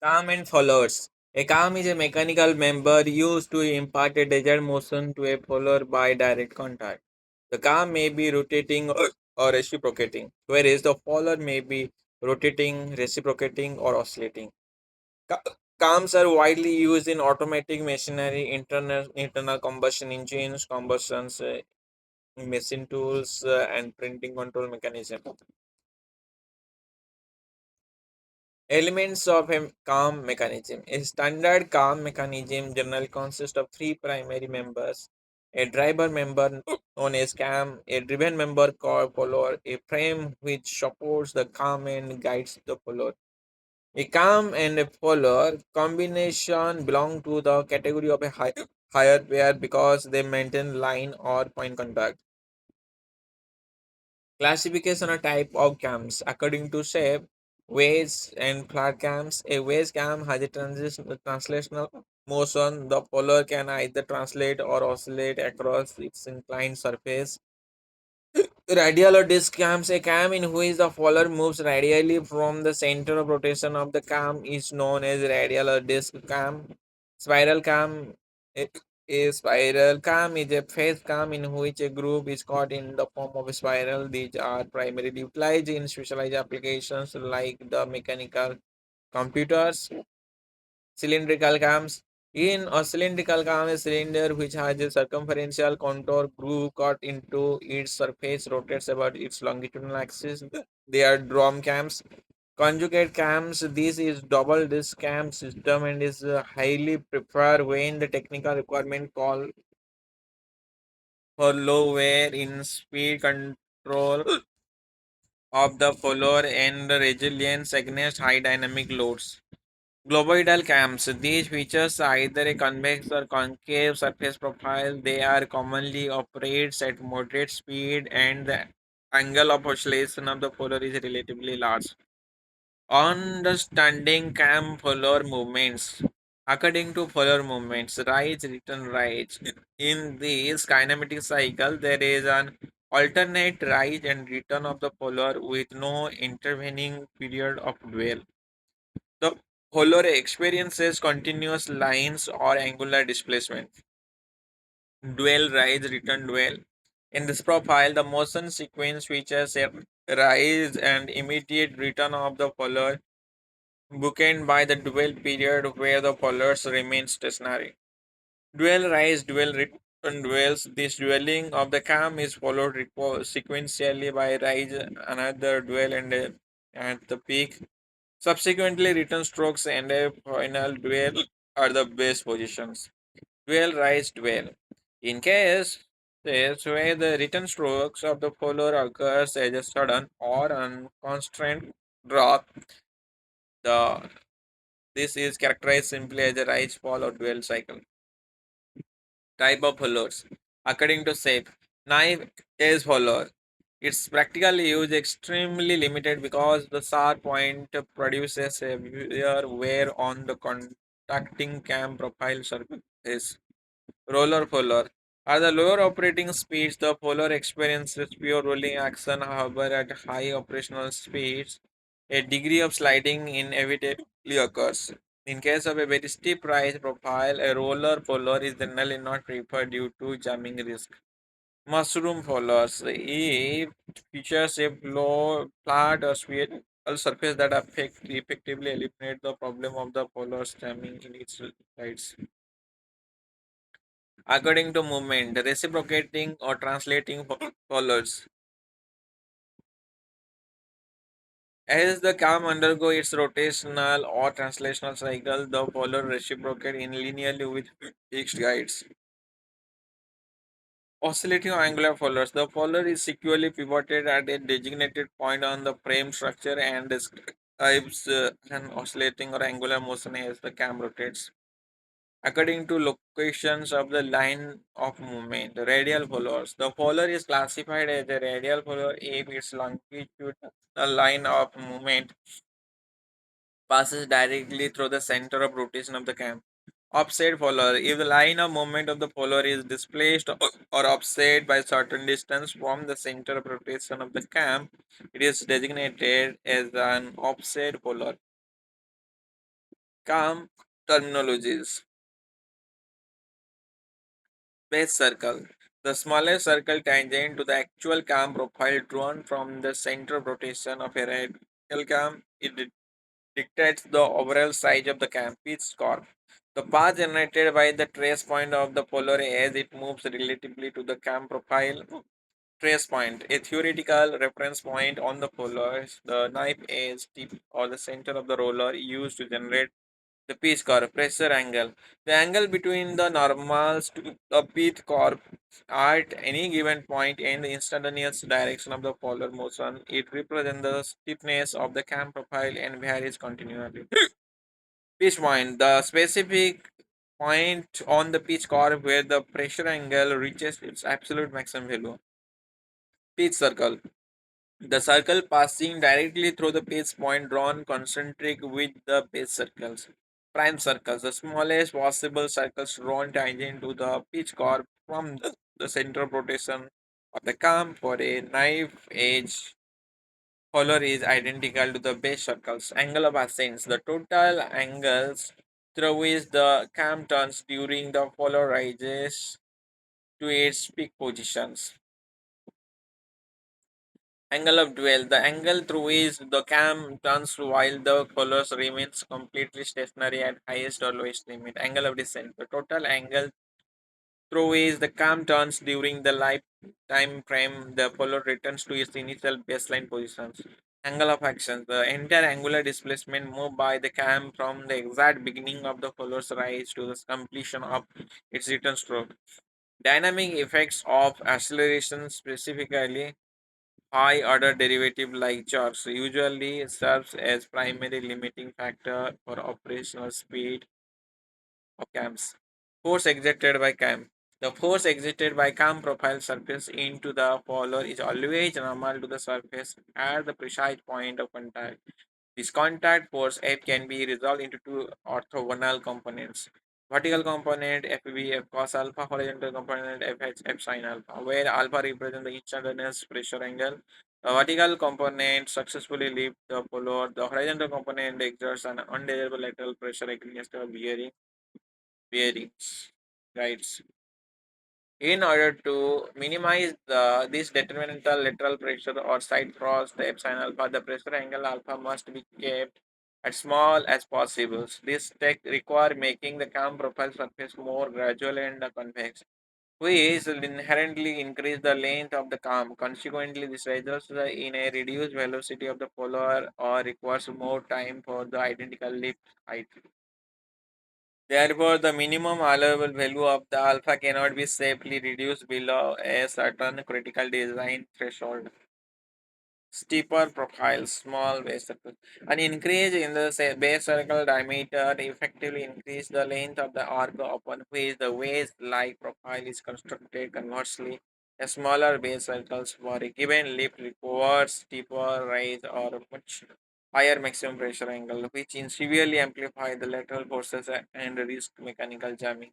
Calm and followers. A calm is a mechanical member used to impart a desired motion to a follower by direct contact. The calm may be rotating or reciprocating, whereas the follower may be rotating, reciprocating, or oscillating. Ca- Calms are widely used in automatic machinery, internal combustion engines, combustions, machine tools, and printing control mechanism. Elements of a calm mechanism. A standard calm mechanism generally consists of three primary members: a driver member known as cam, a driven member called follower, a frame which supports the calm and guides the follower. A calm and a follower combination belong to the category of a higher pair because they maintain line or point contact. Classification or type of cams. According to shape, waves and flat cams, a wave cam has a translational motion. The follower can either translate or oscillate across its inclined surface. Radial or disc cams, a cam in which the follower moves radially from the center of rotation of the cam is known as radial or disc cam. Spiral cam, a, a spiral cam is a phase cam in which a group is caught in the form of a spiral. These are primarily utilized in specialized applications like the mechanical computers. Cylindrical cams. In a cylindrical cam, a cylinder which has a circumferential contour groove cut into its surface rotates about its longitudinal axis. They are drum cams. Conjugate cams. This is double disc cam system and is highly preferred when the technical requirement call for low wear in speed control of the follower and resilience against high dynamic loads. Globoidal cams. These features either a convex or concave surface profile. They are commonly operates at moderate speed and the angle of oscillation of the follower is relatively large. Understanding cam follower movements. According to follower movements, rise, return, rise. In this kinematic cycle, there is an alternate rise and return of the follower with no intervening period of dwell. The follower experiences continuous lines or angular displacement. Dwell, rise, return, dwell. In this profile, the motion sequence features a rise and immediate return of the follower, bookended by the dwell period where the followers remain stationary. Dwell, rise, dwell, return, dwells. This dwelling of the cam is followed sequentially by rise, another dwell, and at the peak. Subsequently, return strokes and a final dwell are the base positions. Dwell, rise, dwell. In case where the return strokes of the follower occurs as a sudden or unconstrained drop, the this is characterized simply as a rise, fall, or dwell cycle. Type of followers. According to SAFE, knife is follower. Its practical use extremely limited because the sharp point produces a severe wear on the contacting cam profile surface. Roller follower. At the lower operating speeds, the follower experiences pure rolling action. However, at high operational speeds, a degree of sliding inevitably occurs. In case of a very steep rise profile, a roller follower is generally not preferred due to jamming risk. Mushroom followers. It features a low, flat or spherical surface that effectively eliminate the problem of the followers jamming in its sides. According to movement, reciprocating or translating followers. As the cam undergo its rotational or translational cycle, the follower reciprocate in linearly with fixed guides. Oscillating or angular followers. The follower is securely pivoted at a designated point on the frame structure and describes an oscillating or angular motion as the cam rotates. According to locations of the line of movement, radial followers. The follower is classified as a radial follower if its longitudinal line of movement passes directly through the center of rotation of the cam. Offset follower. If the line of movement of the follower is displaced or offset by certain distance from the center of rotation of the cam, it is designated as an offset follower. Calm terminologies. Base circle. The smallest circle tangent to the actual cam profile drawn from the center of rotation of a radial cam. It dictates the overall size of the cam pitch score. The path generated by the trace point of the polar as it moves relatively to the cam profile. Trace point, a theoretical reference point on the polar, the knife edge tip or the center of the roller used to generate the pitch curve, pressure angle. The angle between the normals to the pitch curve at any given point in the instantaneous direction of the polar motion. It represents the stiffness of the cam profile and varies continually. Pitch point, the specific point on the pitch curve where the pressure angle reaches its absolute maximum value. Pitch circle. The circle passing directly through the base point drawn concentric with the base circles. Prime circles, the smallest possible circles drawn tangent to the pitch curve from the center of rotation of the cam for a knife edge color is identical to the base circles. Angle of ascent, the total angles through which the cam turns during the follow rises to its peak positions. Angle of dwell, the angle through which the cam turns while the colors remains completely stationary at highest or lowest limit. Angle of descent, the total angle through which the cam turns during the lifetime frame the color returns to its initial baseline positions. Angle of action, the entire angular displacement moved by the cam from the exact beginning of the color's rise to the completion of its return stroke. Dynamic effects of acceleration, specifically high order derivative like jerks, usually serves as primary limiting factor for operational speed of cams. Force exerted by cam. The force exerted by cam profile surface into the follower is always normal to the surface at the precise point of contact. This contact force F can be resolved into two orthogonal components. Vertical component FB F cos alpha, horizontal component FH F sin alpha, where alpha represents the instantaneous pressure angle. The vertical component successfully lifts the polar. The horizontal component exerts an undesirable lateral pressure against the bearings. Guides. In order to minimize this detrimental lateral pressure or side frost, the epsilon alpha, the pressure angle alpha must be kept as small as possible. This tech require making the cam profile surface more gradual and convex, which will inherently increase the length of the cam. Consequently, this results in a reduced velocity of the polar or requires more time for the identical lift height. Therefore, the minimum allowable value of the alpha cannot be safely reduced below a certain critical design threshold. Steeper profiles, small base circle. An increase in the base circle diameter effectively increase the length of the arc upon which the waist-like profile is constructed. Conversely, a smaller base circles for a given lift requires steeper rise or much higher maximum pressure angle, which in severely amplify the lateral forces and risk mechanical jamming.